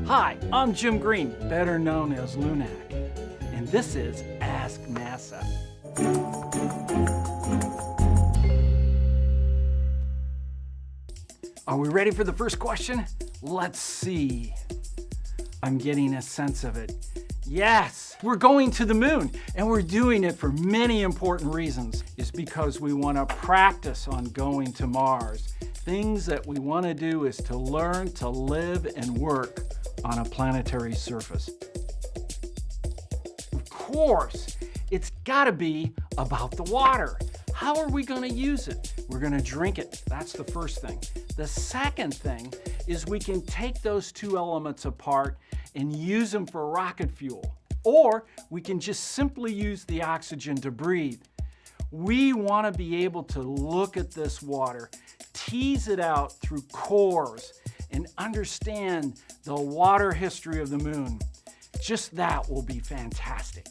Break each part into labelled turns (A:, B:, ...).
A: Hi, I'm Jim Green, better known as Lunac, and this is Ask NASA. Are we ready for the first question? Let's see. I'm getting a sense of it. Yes, we're going to the moon, and we're doing it for many important reasons. It's because we want to practice on going to Mars. Things that we want to do is to learn to live and work on a planetary surface. Of course, it's got to be about the water. How are we going to use it? We're going to drink it. That's the first thing. The second thing is we can take those two elements apart and use them for rocket fuel. Or we can just simply use the oxygen to breathe. We want to be able to look at this water, tease it out through cores, and understand the water history of the moon. Just that will be fantastic.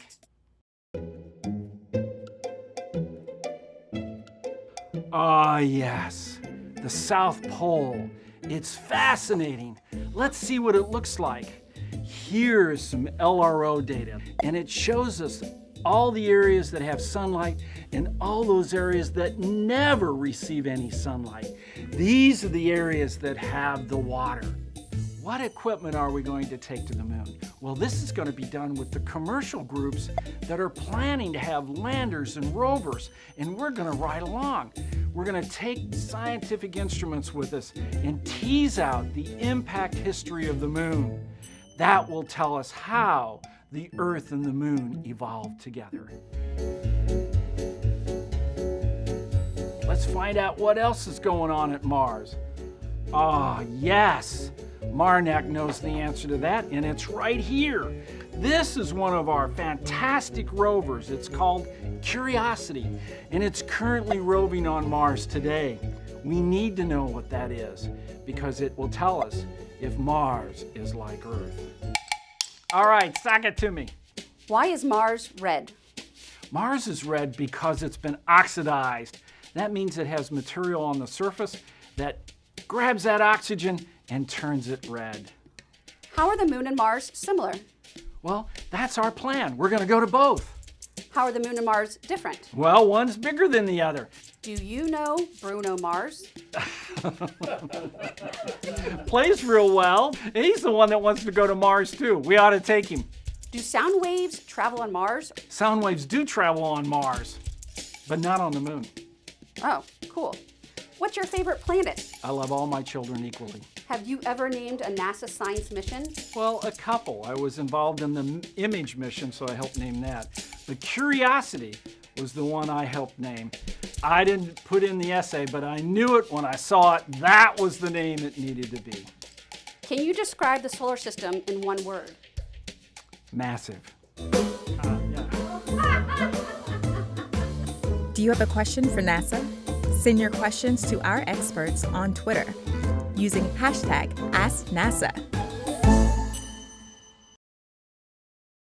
A: Ah, yes, the South Pole. It's fascinating. Let's see what it looks like. Here's some LRO data, and it shows us all the areas that have sunlight and all those areas that never receive any sunlight. These are the areas that have the water. What equipment are we going to take to the moon? Well, this is going to be done with the commercial groups that are planning to have landers and rovers, and we're going to ride along. We're going to take scientific instruments with us and tease out the impact history of the moon. That will tell us how the Earth and the moon evolved together. Let's find out what else is going on at Mars. Ah, yes, Marnak knows the answer to that, and it's right here. This is one of our fantastic rovers. It's called Curiosity, and it's currently roving on Mars today. We need to know what that is because it will tell us if Mars is like Earth. All right, sock it to me.
B: Why is Mars red?
A: Mars is red because it's been oxidized. That means it has material on the surface that grabs that oxygen and turns it red.
B: How are the moon and Mars similar?
A: Well, that's our plan. We're going to go to both.
B: How are the moon and Mars different?
A: Well, one's bigger than the other.
B: Do you know Bruno Mars?
A: Plays real well. He's the one that wants to go to Mars too. We ought to take him.
B: Do sound waves travel on Mars?
A: Sound waves do travel on Mars, but not on the moon.
B: Oh, cool. What's your favorite planet?
A: I love all my children equally.
B: Have you ever named a NASA science mission?
A: Well, a couple. I was involved in the image mission, so I helped name that. But Curiosity was the one I helped name. I didn't put in the essay, but I knew it when I saw it. That was the name it needed to be.
B: Can you describe the solar system in one word?
A: Massive.
C: Do you have a question for NASA? Send your questions to our experts on Twitter using #AskNASA.